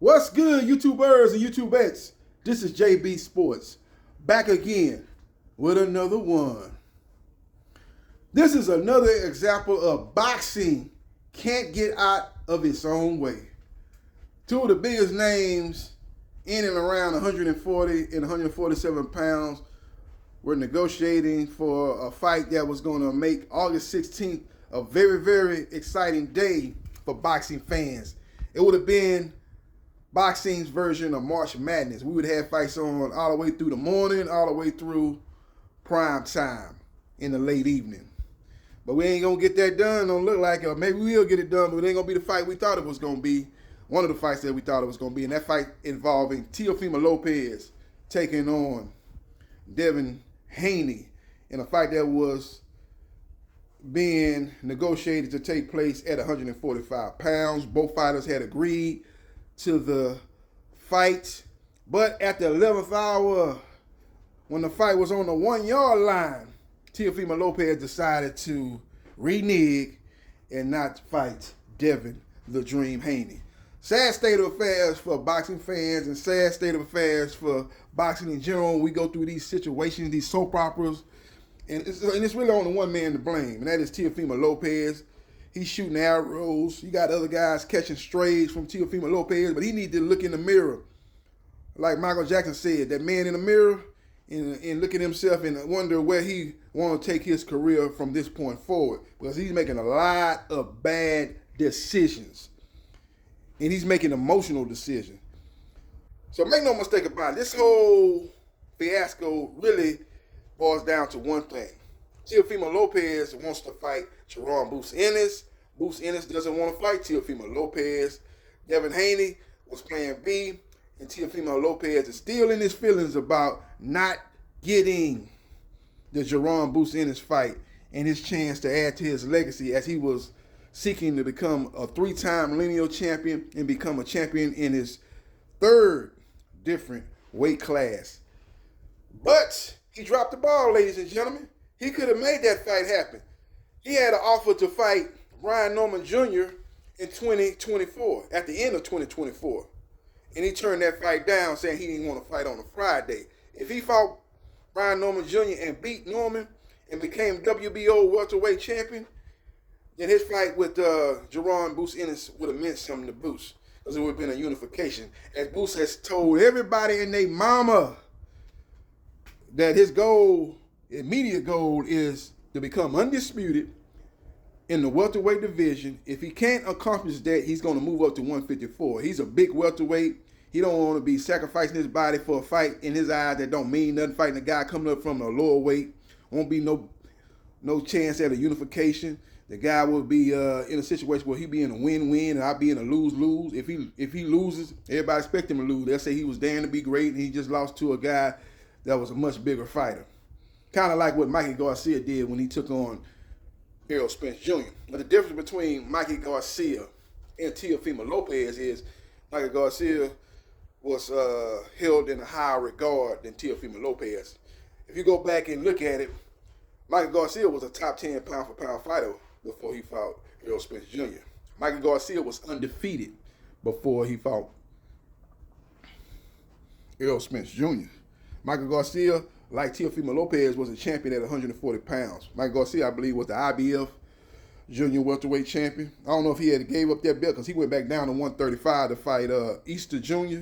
What's good, YouTubers and YouTubettes? This is JB Sports, back again with another one. This is another example of boxing can't get out of its own way. Two of the biggest names in and around 140 and 147 pounds were negotiating for a fight that was going to make August 16th a very, very exciting day for boxing fans. It would have been boxing's version of March Madness. We would have fights on all the way through the morning, all the way through prime time in the late evening. But we ain't going to get that done. Don't look like it. Maybe we'll get it done, but it ain't going to be the fight we thought it was going to be. One of the fights that we thought it was going to be. And that fight involving Teofimo Lopez taking on Devin Haney in a fight that was being negotiated to take place at 145 pounds. Both fighters had agreed to the fight, but at the 11th hour, when the fight was on the 1 yard line, Teofimo Lopez decided to renege and not fight Devin the Dream Haney. Sad state of affairs for boxing fans and sad state of affairs for boxing in general. We go through these situations, these soap operas, and it's really only one man to blame, and that is Teofimo Lopez. He's shooting arrows. You got other guys catching strays from Teofimo Lopez, but he needs to look in the mirror. Like Michael Jackson said, that man in the mirror and look at himself and wonder where he want to take his career from this point forward, because he's making a lot of bad decisions. And he's making emotional decisions. So make no mistake about it, this whole fiasco really boils down to one thing. Teofimo Lopez wants to fight Jerome Bruce Ennis. Bruce Ennis doesn't want to fight Teofimo Lopez. Devin Haney was plan B, and Teofimo Lopez is still in his feelings about not getting the Jerome Bruce Ennis fight and his chance to add to his legacy as he was seeking to become a 3-time lineal champion and become a champion in his third different weight class. But he dropped the ball, ladies and gentlemen. He could have made that fight happen. He had an offer to fight Brian Norman Jr. in 2024, at the end of 2024. And he turned that fight down, saying he didn't want to fight on a Friday. If he fought Brian Norman Jr. and beat Norman and became WBO welterweight champion, then his fight with Jerome Bruce Ennis would have meant something to Bruce, because it would have been a unification. As Bruce has told everybody and their mama that his goal, immediate goal, is to become undisputed in the welterweight division. If he can't accomplish that, he's going to move up to 154. He's a big welterweight. He don't want to be sacrificing his body for a fight in his eyes that don't mean nothing. Fighting a guy coming up from a lower weight. Won't be no chance at a unification. The guy will be in a situation where he be in a win-win and I'll be in a lose-lose. If he loses, everybody expect him to lose. They'll say he was damned to be great and he just lost to a guy that was a much bigger fighter. Kind of like what Mikey Garcia did when he took on Errol Spence Jr. But the difference between Mikey Garcia and Teofimo Lopez is Mikey Garcia was held in a higher regard than Teofimo Lopez. If you go back and look at it, Mikey Garcia was a top 10 pound-for-pound fighter before he fought Errol Spence Jr. Mikey Garcia was undefeated before he fought Errol Spence Jr. Michael Garcia, like Teofimo Lopez, was a champion at 140 pounds. Michael Garcia, I believe, was the IBF junior welterweight champion. I don't know if he had gave up that belt because he went back down to 135 to fight Easter Jr.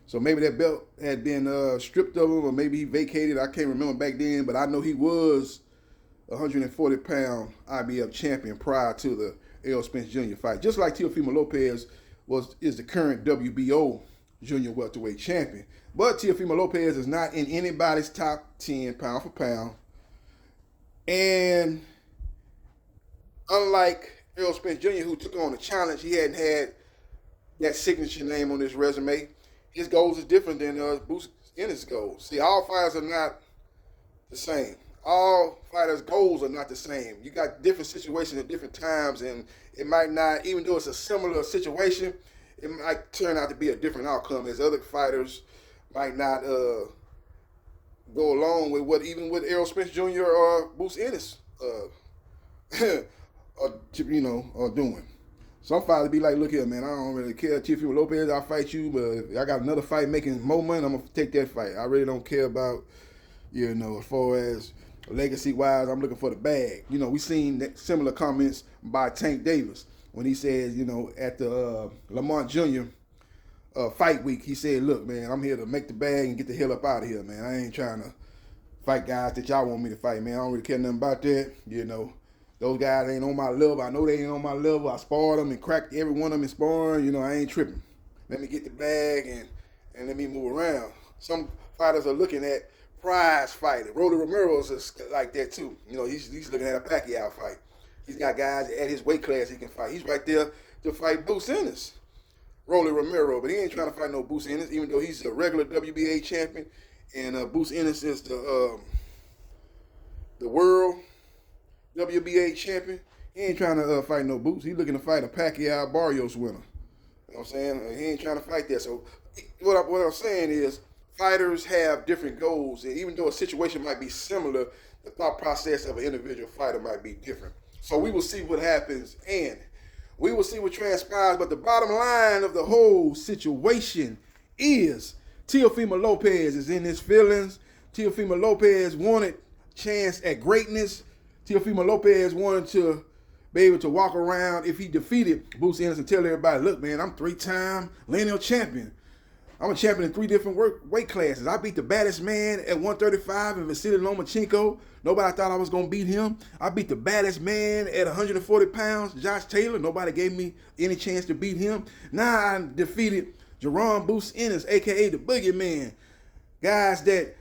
So maybe that belt had been stripped of him, or maybe he vacated. I can't remember back then, but I know he was a 140-pound IBF champion prior to the Errol Spence Jr. fight. Just like Teofimo Lopez is the current WBO junior welterweight champion. But Teofimo Lopez is not in anybody's top 10 pound for pound. And unlike Errol Spence Jr., who took on a challenge, he hadn't had that signature name on his resume. His goals is different than Bruce Ennis' goals. See, all fighters are not the same. All fighters' goals are not the same. You got different situations at different times, and it might not, even though it's a similar situation, it might turn out to be a different outcome, as other fighters might not go along with what Errol Spence Jr. or Bruce Ennis are doing. Some fighters be like, look here, man, I don't really care. Teofimo Lopez, I'll fight you, but if I got another fight making more money, I'm going to take that fight. I really don't care about, as far as legacy-wise, I'm looking for the bag. We seen similar comments by Tank Davis when he said, at the Lamont Jr. Fight week, he said, look, man, I'm here to make the bag and get the hell up out of here, man. I ain't trying to fight guys that y'all want me to fight, man. I don't really care nothing about that, Those guys ain't on my level. I know they ain't on my level. I sparred them and cracked every one of them in sparring. I ain't tripping. Let me get the bag and let me move around. Some fighters are looking at prize fighting. Rolly Romero's is like that too. He's looking at a Pacquiao fight. He's got guys at his weight class he can fight. He's right there to fight Bruce Ennis, Rolly Romero, but he ain't trying to fight no Bruce Ennis, even though he's a regular WBA champion, and Bruce Ennis is the world WBA champion. He ain't trying to fight no Boots. He's looking to fight a Pacquiao Barrios winner. You know what I'm saying? He ain't trying to fight that. So what I'm saying is fighters have different goals, and even though a situation might be similar, the thought process of an individual fighter might be different. So we will see what happens, and we will see what transpires. But the bottom line of the whole situation is Teofimo Lopez is in his feelings. Teofimo Lopez wanted chance at greatness. Teofimo Lopez wanted to be able to walk around if he defeated Bruce Ennis and tell everybody, look, man, I'm 3-time lineal champion. I'm a champion in 3 different weight classes. I beat the baddest man at 135 in Vasily Lomachenko. Nobody thought I was going to beat him. I beat the baddest man at 140 pounds, Josh Taylor. Nobody gave me any chance to beat him. Now I defeated Jerome Bruce Ennis, a.k.a. the Boogeyman. Guys that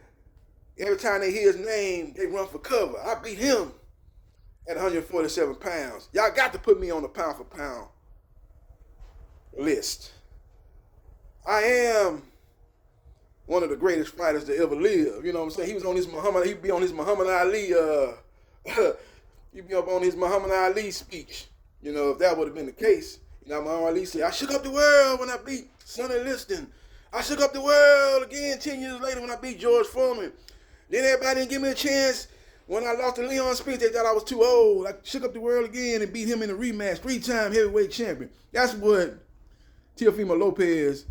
every time they hear his name, they run for cover. I beat him at 147 pounds. Y'all got to put me on the pound-for-pound list. I am one of the greatest fighters to ever live. You know what I'm saying? He'd be on his Muhammad Ali, he'd be up on his Muhammad Ali speech. If that would have been the case. Muhammad Ali said, I shook up the world when I beat Sonny Liston. I shook up the world again 10 years later when I beat George Foreman. Then everybody didn't give me a chance. When I lost to Leon Spinks, they thought I was too old. I shook up the world again and beat him in a rematch, 3-time heavyweight champion. That's what Teofimo Lopez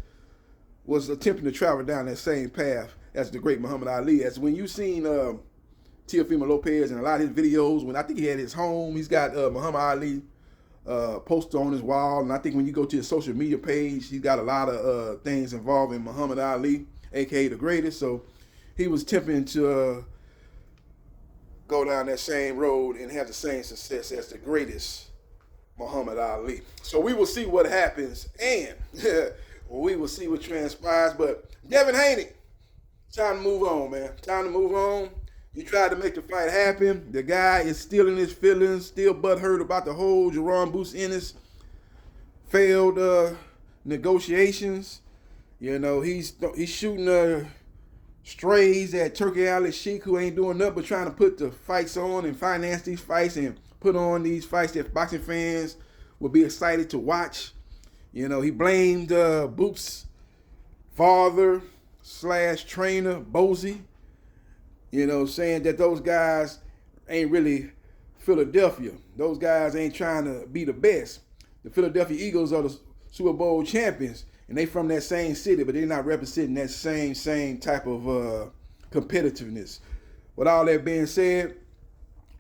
was attempting to travel down that same path as the great Muhammad Ali. As when you seen Teofimo Lopez in a lot of his videos, when I think he had his home, he's got Muhammad Ali poster on his wall. And I think when you go to his social media page, he's got a lot of things involving Muhammad Ali, a.k.a. the greatest. So he was attempting to go down that same road and have the same success as the greatest Muhammad Ali. So we will see what happens, and we will see what transpires. But Devin Haney, time to move on, man. Time to move on. You tried to make the fight happen. The guy is still in his feelings, still butthurt about the whole Jerome Bruce Ennis failed negotiations. He's shooting strays at Turkey Alley Sheik, who ain't doing nothing but trying to put the fights on and finance these fights and put on these fights that boxing fans will be excited to watch. He blamed Boop's father / trainer, Bozy, saying that those guys ain't really Philadelphia. Those guys ain't trying to be the best. The Philadelphia Eagles are the Super Bowl champions, and they from that same city, but they're not representing that same type of competitiveness. With all that being said,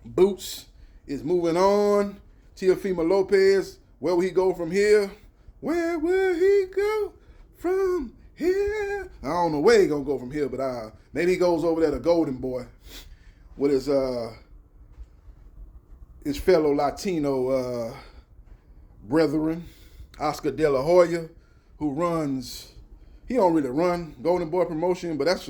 Boots is moving on. Teofimo Lopez, where will he go from here? Where will he go from here? I don't know where he gonna go from here, but maybe he goes over there to Golden Boy with his fellow Latino brethren, Oscar De La Hoya, who runs. He don't really run Golden Boy Promotion, but that's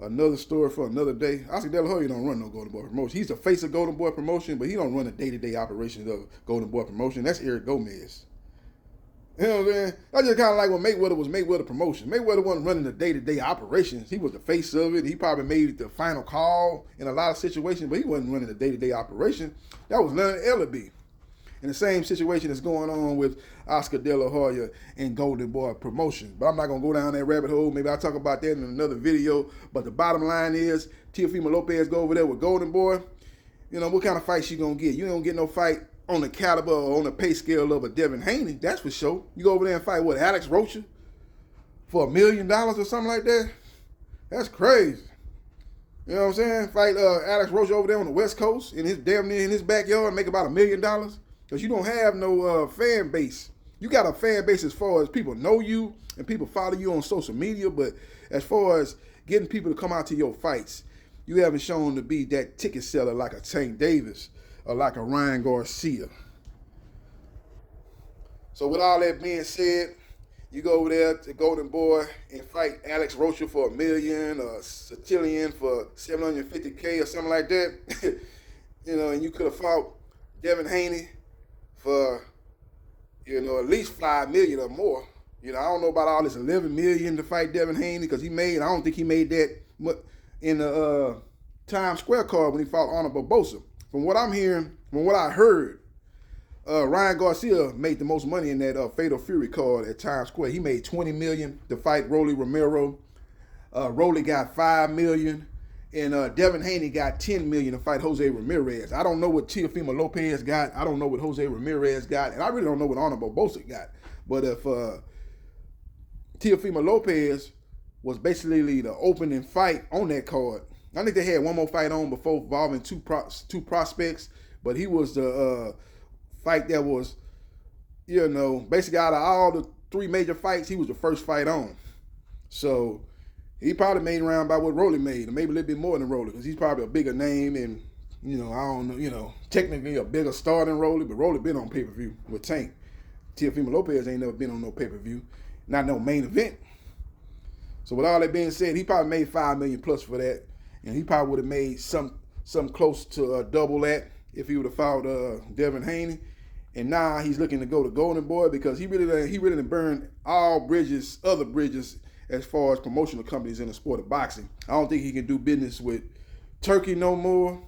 another story for another day. Oscar De La Hoya don't run no Golden Boy Promotion. He's the face of Golden Boy Promotion, but he don't run the day-to-day operations of Golden Boy Promotion. That's Eric Gomez. You know what I'm saying? That's just kind of like when Mayweather was Mayweather Promotion. Mayweather wasn't running the day-to-day operations. He was the face of it. He probably made the final call in a lot of situations, but he wasn't running the day-to-day operation. That was Leonard Ellaby. And the same situation is going on with Oscar De La Hoya and Golden Boy Promotion. But I'm not going to go down that rabbit hole. Maybe I'll talk about that in another video. But the bottom line is, Teofimo Lopez go over there with Golden Boy. What kind of fight she going to get? You ain't going to get no fight on the caliber or on the pay scale of a Devin Haney, that's for sure. You go over there and fight, what, Alex Rocha for $1 million or something like that? That's crazy. You know what I'm saying? Fight Alex Rocha over there on the West Coast in his damn near in his backyard and make about $1 million? Because you don't have no fan base. You got a fan base as far as people know you and people follow you on social media, but as far as getting people to come out to your fights, you haven't shown to be that ticket seller like a Tank Davis or like a Ryan Garcia. So with all that being said, you go over there to Golden Boy and fight Alex Rocha for $1 million or Satillion for $750K or something like that. You know, and you could have fought Devin Haney for, you know, at least $5 million or more. You know, I don't know about all this $11 million to fight Devin Haney because I don't think he made that in the Times Square card when he fought Honor Barbosa. From what I'm hearing, from what I heard, Ryan Garcia made the most money in that Fatal Fury card at Times Square. He made $20 million to fight Rolly Romero. Rolly got $5 million, and Devin Haney got $10 million to fight Jose Ramirez. I don't know what Teofimo Lopez got. I don't know what Jose Ramirez got, and I really don't know what Honor Barbosa got. But if Teofimo Lopez was basically the opening fight on that card, I think they had one more fight on before involving two prospects, but he was the fight that was, you know, basically out of all the 3 major fights, he was the first fight on. So he probably made around by what Rolly made, or maybe a little bit more than Rolly, because he's probably a bigger name and, you know, I don't know, you know, technically a bigger star than Rolly, but Rolly been on pay-per-view with Tank. Teofimo Lopez ain't never been on no pay-per-view, not no main event. So with all that being said, he probably made $5 million plus for that, and he probably would have made something close to double that if he would have fought Devin Haney. And now he's looking to go to Golden Boy because he really done burned all other bridges as far as promotional companies in the sport of boxing. I don't think he can do business with Turkey no more.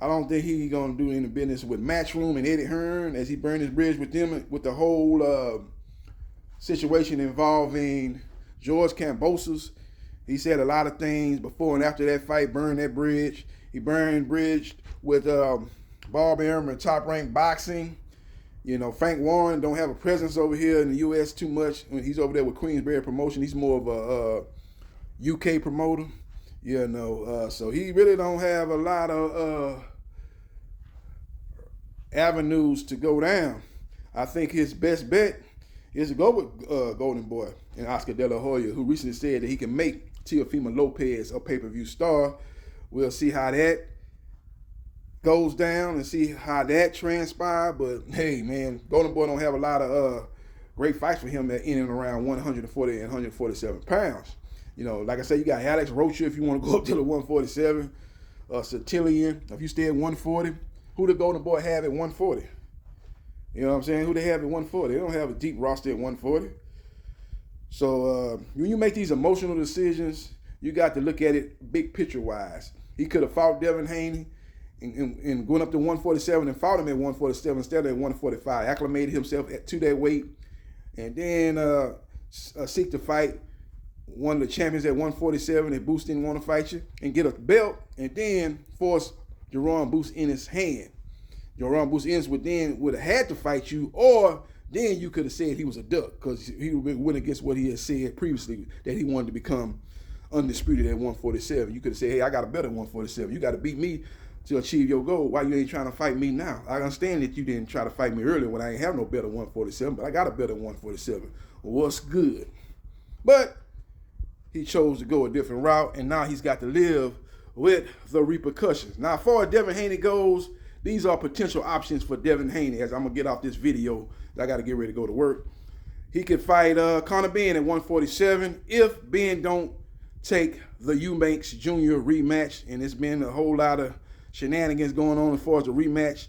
I don't think he's gonna do any business with Matchroom and Eddie Hearn as he burned his bridge with them with the whole situation involving George Kambosos. He said a lot of things before and after that fight, burned that bridge. He burned bridge with Bob Arum and Top Rank Boxing. You know, Frank Warren don't have a presence over here in the U.S. too much. He's over there with Queensberry Promotion. He's more of a UK promoter. You know, so he really don't have a lot of avenues to go down. I think his best bet is to go with Golden Boy and Oscar De La Hoya, who recently said that he can make Teofimo Lopez a pay-per-view star. We'll see how that goes down and see how that transpires. But hey, man, Golden Boy don't have a lot of great fights for him at in and around 140 and 147 pounds. You know, like I said, you got Alex Rocha if you want to go up to the 147. Satillion, if you stay at 140. Who the Golden Boy have at 140? You know what I'm saying? Who they have at 140? They don't have a deep roster at 140. So when you make these emotional decisions, you got to look at it big picture wise. He could have fought Devin Haney and going up to 147 and fought him at 147 instead of at 145. Acclimated himself to that weight, and then seek to fight one of the champions at 147 and Boost didn't want to fight you and get a belt, and then force Jerome Boost in his hand. Jerome Boost Ennis would have had to fight you, or then you could have said he was a duck because he went against what he had said previously that he wanted to become undisputed at 147. You could have said, hey, I got a belt at 147. You got to beat me to achieve your goal. Why you ain't trying to fight me now? I understand that you didn't try to fight me earlier when I ain't have no belt at 147, but I got a belt at 147. What's good? But he chose to go a different route, and now he's got to live with the repercussions. Now, as far as Devin Haney goes, these are potential options for Devin Haney. As I'm going to get off this video, I got to get ready to go to work. He could fight Conor Ben at 147 if Ben don't take the Eubanks Jr. rematch, and it's been a whole lot of shenanigans going on as far as the rematch.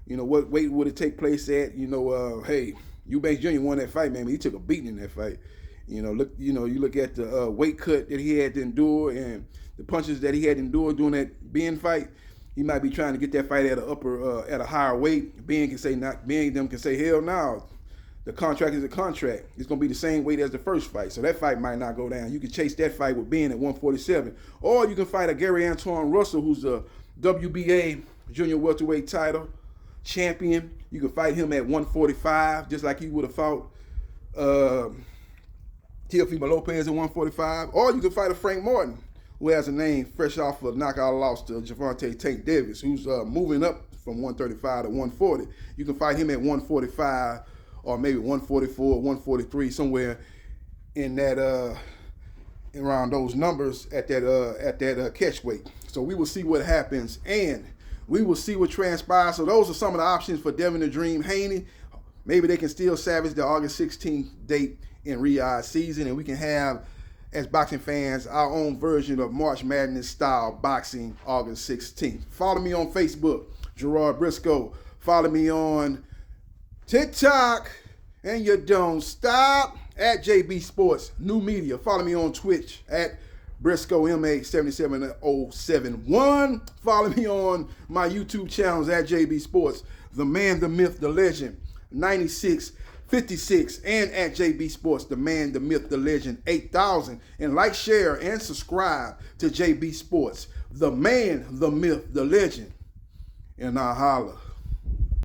You know, what weight would it take place at? You know, hey, Eubanks Jr. won that fight, man. He took a beating in that fight. You know, you look at the weight cut that he had to endure and the punches that he had to endure during that Ben fight. He might be trying to get that fight at a higher weight. Ben can say hell no. The contract is a contract. It's gonna be the same weight as the first fight, so that fight might not go down. You can chase that fight with Ben at 147, or you can fight a Gary Antoine Russell, who's a WBA junior welterweight title champion. You can fight him at 145, just like you would have fought Teofimo Lopez at 145. Or you can fight a Frank Martin, who has a name fresh off a knockout loss to Gervonta Tank Davis, who's moving up from 135 to 140. You can fight him at 145 or maybe 144, 143, somewhere in that around those numbers at that catch weight. So we will see what happens, and we will see what transpires. So those are some of the options for Devin the Dream Haney. Maybe they can still salvage the August 16th date in Riyadh season, and we can have, as boxing fans, our own version of March Madness style boxing August 16th. Follow me on Facebook, Gerard Briscoe. Follow me on TikTok, and you don't stop, at JB Sports New Media. Follow me on Twitch at Briscoe MA77071. Follow me on my YouTube channels at JB Sports, The Man, the Myth, the Legend 9656, and at JB Sports, The Man, the Myth, the Legend 8000. And like, share, and subscribe to JB Sports, The Man, the Myth, the Legend. And I holla.